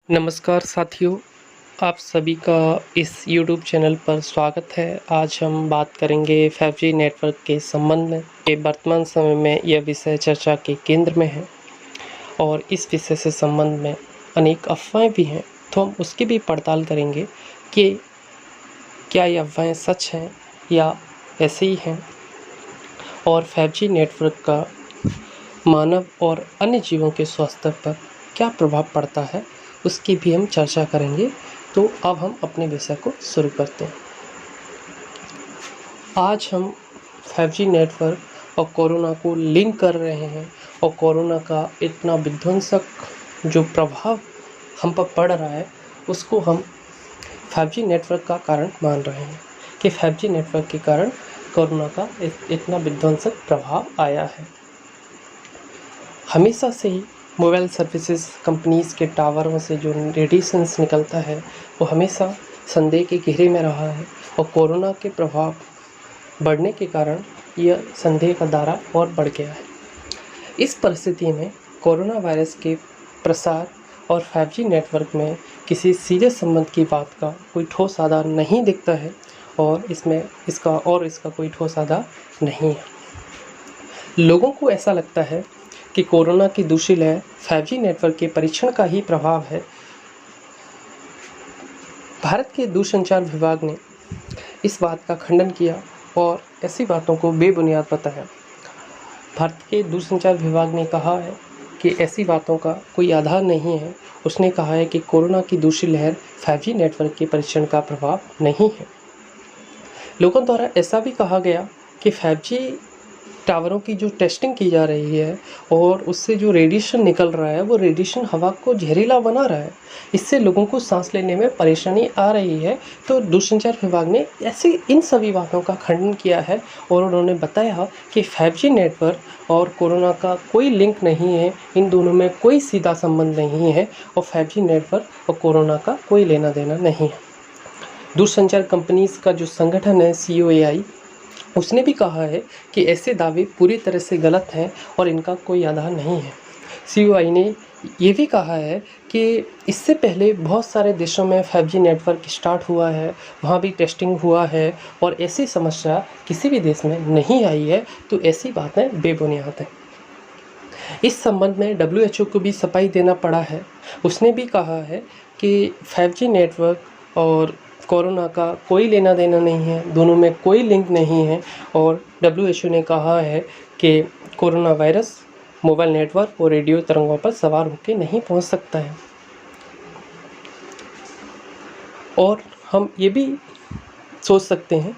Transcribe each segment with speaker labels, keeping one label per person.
Speaker 1: नमस्कार साथियों, आप सभी का इस YouTube चैनल पर स्वागत है। आज हम बात करेंगे 5G नेटवर्क के संबंध में। ये वर्तमान समय में यह विषय चर्चा के केंद्र में है और इस विषय से संबंध में अनेक अफवाहें भी हैं, तो हम उसकी भी पड़ताल करेंगे कि क्या ये अफवाहें सच हैं या ऐसे ही हैं, और 5G नेटवर्क का मानव और अन्य जीवों के स्वास्थ्य पर क्या प्रभाव पड़ता है, उसकी भी हम चर्चा करेंगे। तो अब हम अपने विषय को शुरू करते हैं। आज हम 5G नेटवर्क और कोरोना को लिंक कर रहे हैं और कोरोना का इतना विध्वंसक जो प्रभाव हम पर पड़ रहा है उसको हम 5G नेटवर्क का कारण मान रहे हैं कि 5G नेटवर्क के कारण कोरोना का इतना विध्वंसक प्रभाव आया है। हमेशा से ही मोबाइल सर्विसेज कंपनीज़ के टावरों से जो रेडिएशंस निकलता है वो हमेशा संदेह के घेरे में रहा है और कोरोना के प्रभाव बढ़ने के कारण यह संदेह का दायरा और बढ़ गया है। इस परिस्थिति में कोरोना वायरस के प्रसार और 5G नेटवर्क में किसी सीधे संबंध की बात का कोई ठोस आधार नहीं दिखता है और इसका कोई ठोस आधार नहीं है। लोगों को ऐसा लगता है कि कोरोना की दूसरी लहर 5G नेटवर्क के परीक्षण का ही प्रभाव है। भारत के दूरसंचार विभाग ने इस बात का खंडन किया और ऐसी बातों को बेबुनियाद बताया। भारत के दूरसंचार विभाग ने कहा है कि ऐसी बातों का कोई आधार नहीं है। उसने कहा है कि कोरोना की दूसरी लहर 5G नेटवर्क के परीक्षण का प्रभाव नहीं है। लोगों द्वारा ऐसा भी कहा गया कि 5G टावरों की जो टेस्टिंग की जा रही है और उससे जो रेडिएशन निकल रहा है वो रेडिएशन हवा को जहरीला बना रहा है, इससे लोगों को सांस लेने में परेशानी आ रही है। तो दूरसंचार विभाग ने ऐसी इन सभी बातों का खंडन किया है और उन्होंने बताया कि 5G नेटवर्क और कोरोना का कोई लिंक नहीं है, इन दोनों में कोई सीधा संबंध नहीं है और 5G नेटवर्क और कोरोना का कोई लेना देना नहीं है। दूरसंचार कंपनीज़ का जो संगठन है COAI, उसने भी कहा है कि ऐसे दावे पूरी तरह से गलत हैं और इनका कोई आधार नहीं है। COAI ने ये भी कहा है कि इससे पहले बहुत सारे देशों में 5G नेटवर्क स्टार्ट हुआ है, वहाँ भी टेस्टिंग हुआ है और ऐसी समस्या किसी भी देश में नहीं आई है, तो ऐसी बातें बेबुनियाद हैं। इस संबंध में WHO को भी सफाई देना पड़ा है। उसने भी कहा है कि 5G नेटवर्क और कोरोना का कोई लेना देना नहीं है, दोनों में कोई लिंक नहीं है और WHO ने कहा है कि कोरोना वायरस मोबाइल नेटवर्क और रेडियो तरंगों पर सवार होकर नहीं पहुंच सकता है। और हम ये भी सोच सकते हैं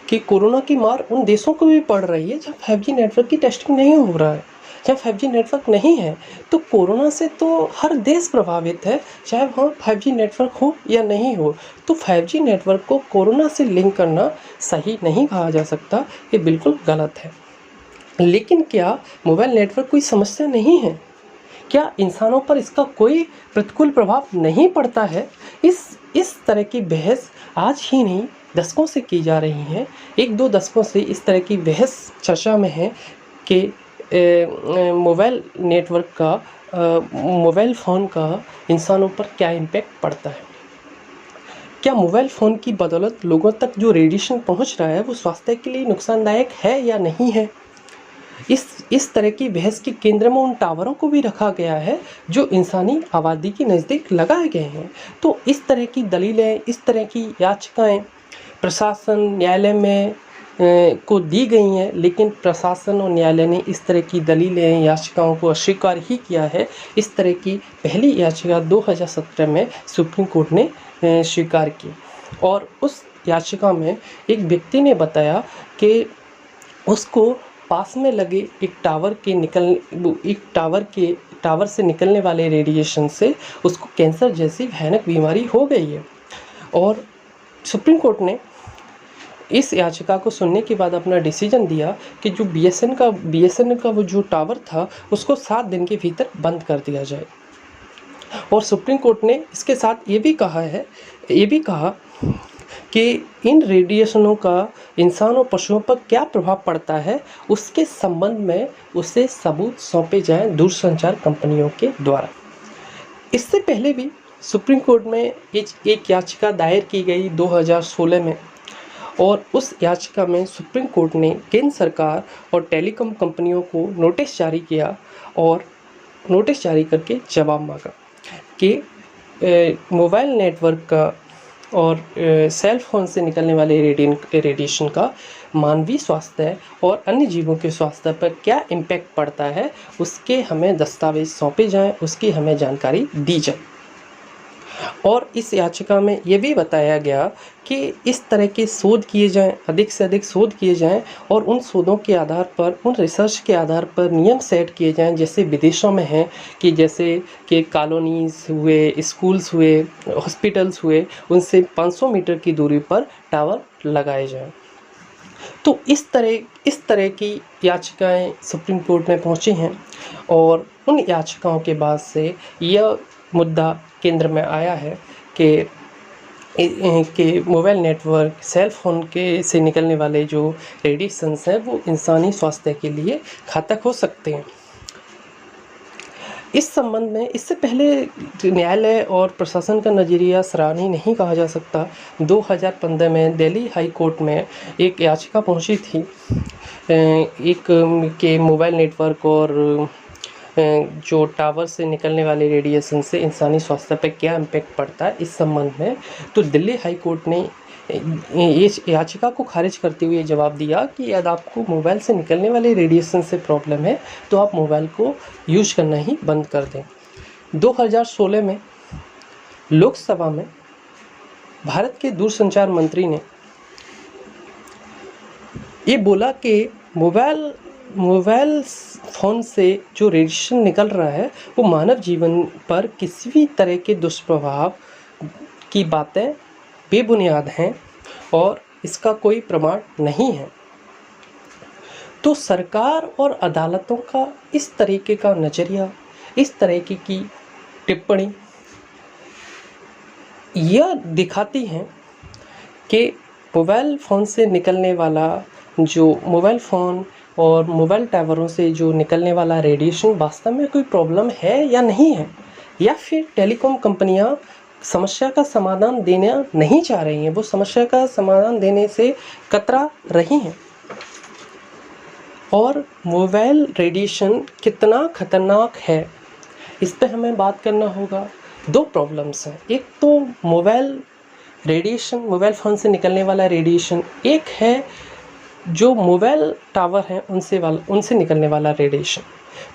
Speaker 1: कि कोरोना की मार उन देशों को भी पड़ रही है जहाँ 5G नेटवर्क की टेस्टिंग नहीं हो रहा है। जहाँ 5G नेटवर्क नहीं है तो कोरोना से तो हर देश प्रभावित है, चाहे वहाँ 5G नेटवर्क हो या नहीं हो। तो 5G नेटवर्क को कोरोना से लिंक करना सही नहीं कहा जा सकता, ये बिल्कुल गलत है। लेकिन क्या मोबाइल नेटवर्क कोई समस्या नहीं है? क्या इंसानों पर इसका कोई प्रतिकूल प्रभाव नहीं पड़ता है? इस तरह की बहस आज ही नहीं दशकों से की जा रही है। 1-2 दशकों से इस तरह की बहस चर्चा में है कि मोबाइल नेटवर्क का मोबाइल फ़ोन का इंसानों पर क्या इम्पैक्ट पड़ता है। क्या मोबाइल फ़ोन की बदौलत लोगों तक जो रेडिएशन पहुंच रहा है वो स्वास्थ्य के लिए नुकसानदायक है या नहीं है? इस तरह की बहस के केंद्र में उन टावरों को भी रखा गया है जो इंसानी आबादी के नज़दीक लगाए गए हैं। तो इस तरह की दलीलें, इस तरह की याचिकाएं प्रशासन न्यायालय में को दी गई हैं, लेकिन प्रशासन और न्यायालय ने इस तरह की दलीलें याचिकाओं को अस्वीकार ही किया है। इस तरह की पहली याचिका 2017 में सुप्रीम कोर्ट ने स्वीकार की और उस याचिका में एक व्यक्ति ने बताया कि उसको पास में लगे एक टावर से निकलने वाले रेडिएशन से उसको कैंसर जैसी भयानक बीमारी हो गई है। और सुप्रीम कोर्ट ने इस याचिका को सुनने के बाद अपना डिसीजन दिया कि जो BSNL का वो जो टावर था उसको 7 दिन के भीतर बंद कर दिया जाए। और सुप्रीम कोर्ट ने इसके साथ ये भी कहा कि इन रेडिएशनों का इंसान और पशुओं पर क्या प्रभाव पड़ता है, उसके संबंध में उसे सबूत सौंपे जाएं दूरसंचार कंपनियों के द्वारा। इससे पहले भी सुप्रीम कोर्ट में एक याचिका दायर की गई 2016 में, और उस याचिका में सुप्रीम कोर्ट ने केंद्र सरकार और टेलीकॉम कंपनियों को नोटिस जारी किया और नोटिस जारी करके जवाब मांगा कि मोबाइल नेटवर्क का और सेल फोन से निकलने वाले रेडिएशन का मानवीय स्वास्थ्य और अन्य जीवों के स्वास्थ्य पर क्या इम्पैक्ट पड़ता है, उसके हमें दस्तावेज सौंपे जाएं, उसकी हमें जानकारी दी जाए। और इस याचिका में ये भी बताया गया कि इस तरह के शोध किए जाएं, अधिक से अधिक शोध किए जाएं, और उन शोधों के आधार पर, उन रिसर्च के आधार पर नियम सेट किए जाएं, जैसे विदेशों में हैं कि जैसे कि कॉलोनीज़ हुए, स्कूल्स हुए, हॉस्पिटल्स हुए, उनसे 500 मीटर की दूरी पर टावर लगाए जाएं। तो इस तरह की याचिकाएं सुप्रीम कोर्ट में पहुंची हैं, और उन याचिकाओं के बाद से यह मुद्दा केंद्र में आया है कि मोबाइल नेटवर्क, सेल फोन के से निकलने वाले जो रेडिएशंस हैं वो इंसानी स्वास्थ्य के लिए घातक हो सकते हैं। इस संबंध में इससे पहले न्यायालय और प्रशासन का नज़रिया सराहनीय नहीं कहा जा सकता। 2015 में दिल्ली हाई कोर्ट में एक याचिका पहुंची थी एक के मोबाइल नेटवर्क और जो टावर से निकलने वाले रेडिएशन से इंसानी स्वास्थ्य पर क्या इम्पैक्ट पड़ता है, इस संबंध में। तो दिल्ली हाई कोर्ट ने इस याचिका को खारिज करते हुए जवाब दिया कि यदि आपको मोबाइल से निकलने वाले रेडिएशन से प्रॉब्लम है तो आप मोबाइल को यूज़ करना ही बंद कर दें। 2016 में लोकसभा में भारत के दूरसंचार मंत्री ने ये बोला कि मोबाइल फ़ोन से जो रेडिएशन निकल रहा है वो मानव जीवन पर किसी भी तरह के दुष्प्रभाव की बातें बेबुनियाद हैं और इसका कोई प्रमाण नहीं है। तो सरकार और अदालतों का इस तरीके का नज़रिया, इस तरीके की टिप्पणी यह दिखाती हैं कि मोबाइल फ़ोन से निकलने वाला जो मोबाइल फ़ोन और मोबाइल टावरों से जो निकलने वाला रेडिएशन वास्तव में कोई प्रॉब्लम है या नहीं है, या फिर टेलीकॉम कंपनियां समस्या का समाधान देना नहीं चाह रही हैं, वो समस्या का समाधान देने से कतरा रही हैं। और मोबाइल रेडिएशन कितना खतरनाक है, इस पे हमें बात करना होगा। दो प्रॉब्लम्स हैं, एक तो मोबाइल रेडिएशन, मोबाइल फ़ोन से निकलने वाला रेडिएशन, एक है जो मोबाइल टावर हैं उनसे निकलने वाला रेडिएशन।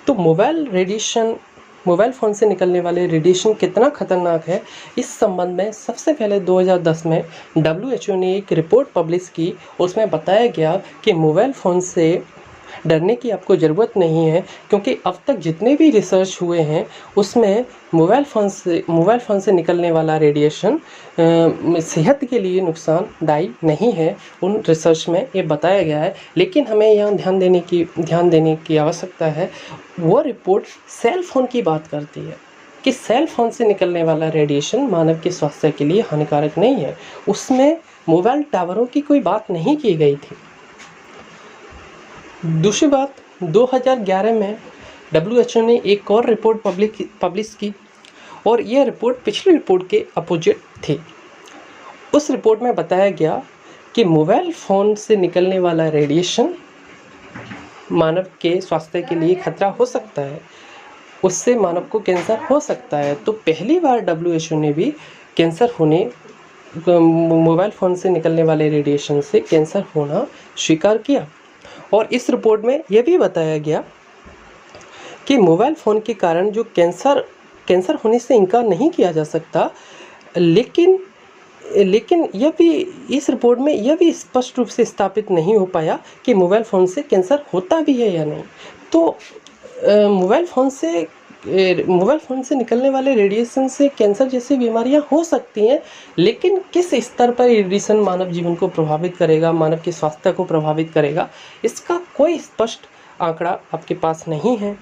Speaker 1: तो मोबाइल फ़ोन से निकलने वाले रेडिएशन कितना खतरनाक है, इस संबंध में सबसे पहले 2010 में WHO ने एक रिपोर्ट पब्लिश की। उसमें बताया गया कि मोबाइल फ़ोन से डरने की आपको ज़रूरत नहीं है, क्योंकि अब तक जितने भी रिसर्च हुए हैं उसमें मोबाइल फ़ोन से निकलने वाला रेडिएशन सेहत के लिए नुकसानदायी नहीं है। उन रिसर्च में ये बताया गया है। लेकिन हमें यहाँ ध्यान देने की आवश्यकता है। वो रिपोर्ट सेल फ़ोन की बात करती है कि सेल फ़ोन से निकलने वाला रेडिएशन मानव के स्वास्थ्य के लिए हानिकारक नहीं है। उसमें मोबाइल टावरों की कोई बात नहीं की गई थी। दूसरी बात, 2011 में WHO ने एक और रिपोर्ट पब्लिश की, और यह रिपोर्ट पिछली रिपोर्ट के अपोजिट थी। उस रिपोर्ट में बताया गया कि मोबाइल फ़ोन से निकलने वाला रेडिएशन मानव के स्वास्थ्य के लिए खतरा हो सकता है, उससे मानव को कैंसर हो सकता है। तो पहली बार WHO ने भी कैंसर होने, मोबाइल फ़ोन से निकलने वाले रेडिएशन से कैंसर होना स्वीकार किया। और इस रिपोर्ट में यह भी बताया गया कि मोबाइल फ़ोन के कारण जो कैंसर होने से इनकार नहीं किया जा सकता, लेकिन यह भी इस रिपोर्ट में यह भी स्पष्ट रूप से स्थापित नहीं हो पाया कि मोबाइल फ़ोन से कैंसर होता भी है या नहीं। तो मोबाइल फ़ोन से निकलने वाले रेडिएशन से कैंसर जैसी बीमारियां हो सकती हैं, लेकिन किस स्तर पर रेडिएशन मानव जीवन को प्रभावित करेगा, मानव के स्वास्थ्य को प्रभावित करेगा, इसका कोई स्पष्ट आंकड़ा आपके पास नहीं है।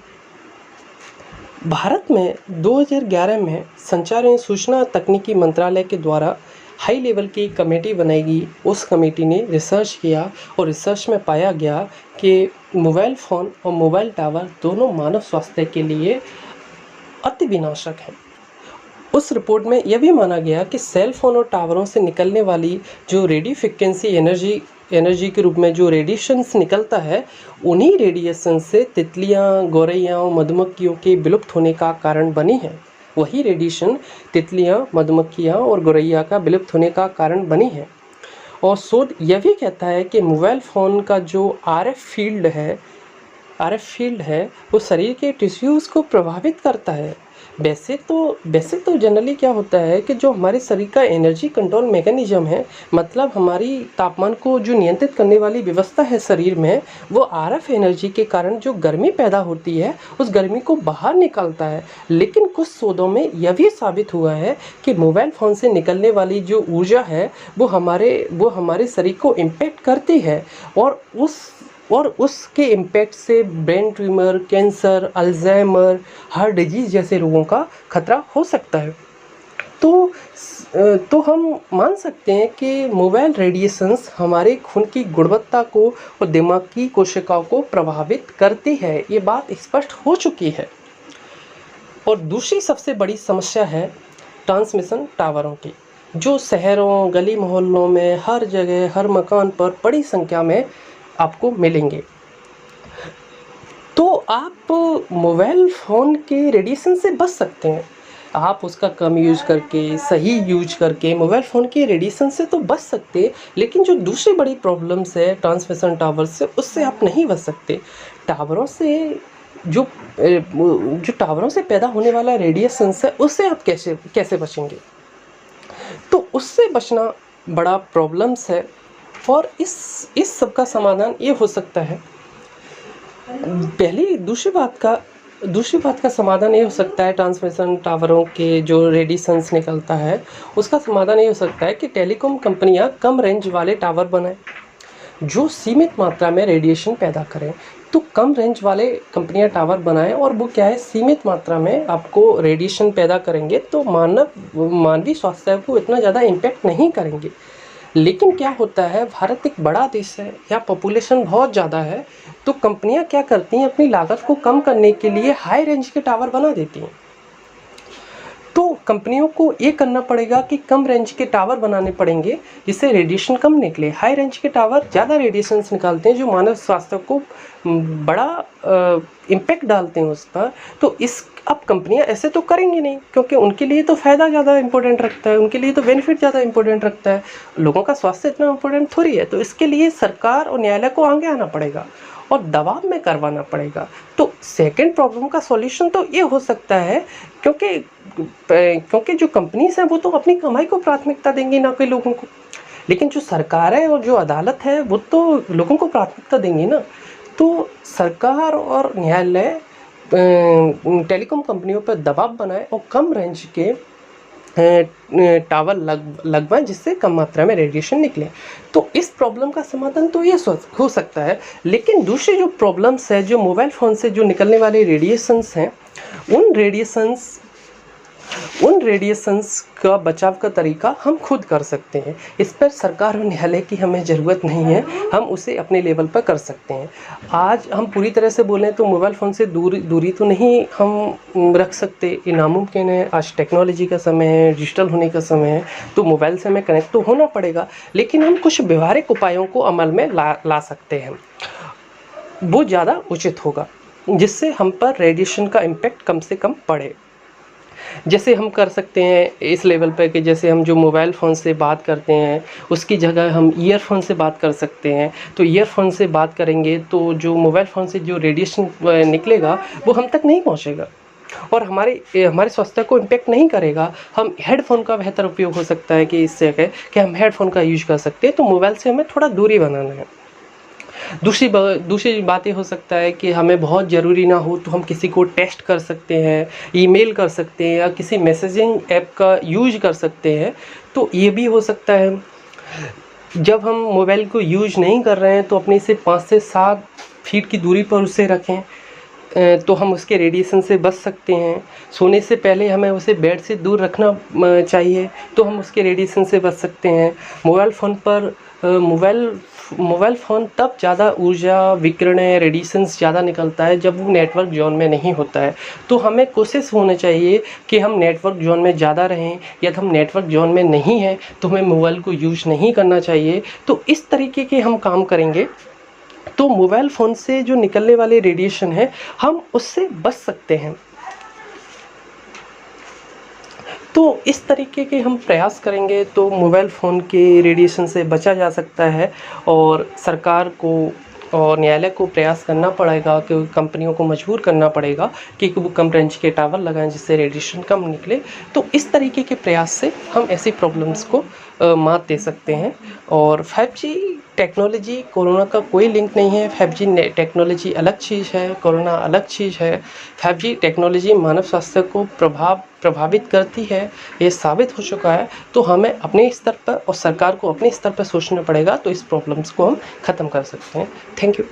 Speaker 1: भारत में 2011 में संचार एवं सूचना तकनीकी मंत्रालय के द्वारा हाई लेवल की कमेटी बनाई गई। उस कमेटी ने रिसर्च किया और रिसर्च में पाया गया कि मोबाइल फ़ोन और मोबाइल टावर दोनों मानव स्वास्थ्य के लिए अति विनाशक है। उस रिपोर्ट में यह भी माना गया कि सेल फोन और टावरों से निकलने वाली जो रेडियो फ्रिक्वेंसी एनर्जी के रूप में जो रेडिएशंस निकलता है, उन्हीं रेडिएशन से तितलियां, गौरैया और मधुमक्खियों के विलुप्त होने का कारण बनी है। वही रेडिएशन तितलियां, मधुमक्खियां और गौरैया का विलुप्त होने का कारण बनी है। और शोध यह भी कहता है कि मोबाइल फ़ोन का जो आरएफ फील्ड है वो शरीर के टिश्यूज़ को प्रभावित करता है। वैसे तो जनरली क्या होता है कि जो हमारे शरीर का एनर्जी कंट्रोल मैकेनिज्म है, मतलब हमारी तापमान को जो नियंत्रित करने वाली व्यवस्था है शरीर में, वो आरएफ एनर्जी के कारण जो गर्मी पैदा होती है उस गर्मी को बाहर निकालता है। लेकिन कुछ शोधों में यह भी साबित हुआ है कि मोबाइल फ़ोन से निकलने वाली जो ऊर्जा है वो हमारे शरीर को इम्पैक्ट करती है और उसके इम्पैक्ट से brain tumour, cancer, Alzheimer, heart disease जैसे रोगों का खतरा हो सकता है। तो हम मान सकते हैं कि मोबाइल रेडिएशंस हमारे खून की गुणवत्ता को और दिमाग की कोशिकाओं को प्रभावित करती है। ये बात स्पष्ट हो चुकी है। और दूसरी सबसे बड़ी समस्या है ट्रांसमिशन टावरों की, जो शहरों, गली मोहल्लों में हर जगह, हर मकान पर बड़ी संख्या में आपको मिलेंगे। तो आप मोबाइल फ़ोन के रेडिएशन से बच सकते हैं। आप उसका कम यूज करके, सही यूज करके मोबाइल फ़ोन के रेडिएशन से तो बच सकते हैं, लेकिन जो दूसरी बड़ी प्रॉब्लम्स है ट्रांसमिशन टावर से, उससे आप नहीं बच सकते। टावरों से जो टावरों से पैदा होने वाला रेडिएशन है, उससे आप कैसे बचेंगे? तो उससे बचना बड़ा प्रॉब्लम्स है। और इस सब का समाधान ये हो सकता है, दूसरी बात का समाधान ये हो सकता है, ट्रांसमिशन टावरों के जो रेडिएशंस निकलता है उसका समाधान ये हो सकता है कि टेलीकॉम कंपनियां कम रेंज वाले टावर बनाएं जो सीमित मात्रा में रेडिएशन पैदा करें। तो कम रेंज वाले कंपनियां टावर बनाएं और वो क्या है, सीमित मात्रा में आपको रेडिएशन पैदा करेंगे, तो मानवीय स्वास्थ्य को इतना ज़्यादा इम्पैक्ट नहीं करेंगे। लेकिन क्या होता है, भारत एक बड़ा देश है, यहाँ पॉपुलेशन बहुत ज़्यादा है, तो कंपनियां क्या करती हैं, अपनी लागत को कम करने के लिए हाई रेंज के टावर बना देती हैं। तो कंपनियों को ये करना पड़ेगा कि कम रेंज के टावर बनाने पड़ेंगे जिससे रेडिएशन कम निकले। हाई रेंज के टावर ज़्यादा रेडिएशंस निकालते हैं जो मानव स्वास्थ्य को बड़ा इम्पैक्ट डालते हैं उस पर। तो अब कंपनियां ऐसे तो करेंगी नहीं, क्योंकि उनके लिए तो फ़ायदा ज़्यादा इंपॉर्टेंट रखता है, उनके लिए तो बेनिफिट ज़्यादा इंपॉर्टेंट रखता है, लोगों का स्वास्थ्य इतना इंपॉर्टेंट थोड़ी है। तो इसके लिए सरकार और न्यायालय को आगे आना पड़ेगा और दबाव में करवाना पड़ेगा। तो सेकंड प्रॉब्लम का सॉल्यूशन तो ये हो सकता है, क्योंकि जो कंपनीज हैं वो तो अपनी कमाई को प्राथमिकता देंगी, ना कि लोगों को। लेकिन जो सरकार है और जो अदालत है वो तो लोगों को प्राथमिकता देंगी ना। तो सरकार और न्यायालय टेलीकॉम कंपनियों पर दबाव बनाए और कम रेंज के टावर लगवाएं जिससे कम मात्रा में रेडिएशन निकले। तो इस प्रॉब्लम का समाधान तो ये हो सकता है। लेकिन दूसरी जो प्रॉब्लम्स है, जो मोबाइल फ़ोन से जो निकलने वाले रेडिएशंस हैं, उन रेडिएशंस का बचाव का तरीका हम खुद कर सकते हैं। इस पर सरकार और न्यायालय की हमें ज़रूरत नहीं है, हम उसे अपने लेवल पर कर सकते हैं। आज हम पूरी तरह से बोलें तो मोबाइल फ़ोन से दूरी तो नहीं हम रख सकते, ये नामुमकिन है। आज टेक्नोलॉजी का समय है, डिजिटल होने का समय है, तो मोबाइल से हमें कनेक्ट तो होना पड़ेगा। लेकिन हम कुछ व्यवहारिक उपायों को अमल में ला सकते हैं, वो ज़्यादा उचित होगा, जिससे हम पर रेडिएशन का इम्पैक्ट कम से कम पड़े। जैसे हम कर सकते हैं इस लेवल पे कि जैसे हम जो मोबाइल फ़ोन से बात करते हैं उसकी जगह हम ईयरफोन से बात कर सकते हैं। तो ईयरफोन से बात करेंगे तो जो मोबाइल फ़ोन से जो रेडिएशन निकलेगा वो हम तक नहीं पहुंचेगा और हमारे स्वास्थ्य को इम्पैक्ट नहीं करेगा। हम हेडफोन का बेहतर उपयोग हो सकता है कि इससे कि हम हेडफोन का यूज कर सकते हैं। तो मोबाइल से हमें थोड़ा दूरी बनाना है। दूसरी बात ये हो सकता है कि हमें बहुत ज़रूरी ना हो तो हम किसी को टेक्स्ट कर सकते हैं, ईमेल कर सकते हैं या किसी मैसेजिंग ऐप का यूज कर सकते हैं। तो ये भी हो सकता है। जब हम मोबाइल को यूज नहीं कर रहे हैं तो अपने से 5 से 7 फीट की दूरी पर उसे रखें, तो हम उसके रेडिएशन से बच सकते हैं। सोने से पहले हमें उसे बेड से दूर रखना चाहिए, तो हम उसके रेडिएशन से बच सकते हैं। मोबाइल मोबाइल फ़ोन तब ज़्यादा ऊर्जा विकिरण रेडिएशंस ज़्यादा निकलता है जब वो नेटवर्क जोन में नहीं होता है। तो हमें कोशिश होनी चाहिए कि हम नेटवर्क जोन में ज़्यादा रहें, या हम नेटवर्क जोन में नहीं हैं तो हमें मोबाइल को यूज़ नहीं करना चाहिए। तो इस तरीके के हम काम करेंगे तो मोबाइल फ़ोन से जो निकलने वाले रेडिएशन है हम उससे बच सकते हैं। तो इस तरीके के हम प्रयास करेंगे तो मोबाइल फ़ोन के रेडिएशन से बचा जा सकता है, और सरकार को और न्यायालय को प्रयास करना पड़ेगा कि कंपनियों को मजबूर करना पड़ेगा कि वो कम रेंज के टावर लगाएं जिससे रेडिएशन कम निकले। तो इस तरीके के प्रयास से हम ऐसी प्रॉब्लम्स को मात दे सकते हैं। और 5G टेक्नोलॉजी कोरोना का कोई लिंक नहीं है। 5G टेक्नोलॉजी अलग चीज़ है, कोरोना अलग चीज़ है। 5G टेक्नोलॉजी मानव स्वास्थ्य को प्रभावित करती है, ये साबित हो चुका है। तो हमें अपने स्तर पर और सरकार को अपने स्तर पर सोचना पड़ेगा, तो इस प्रॉब्लम्स को हम ख़त्म कर सकते हैं। Thank you.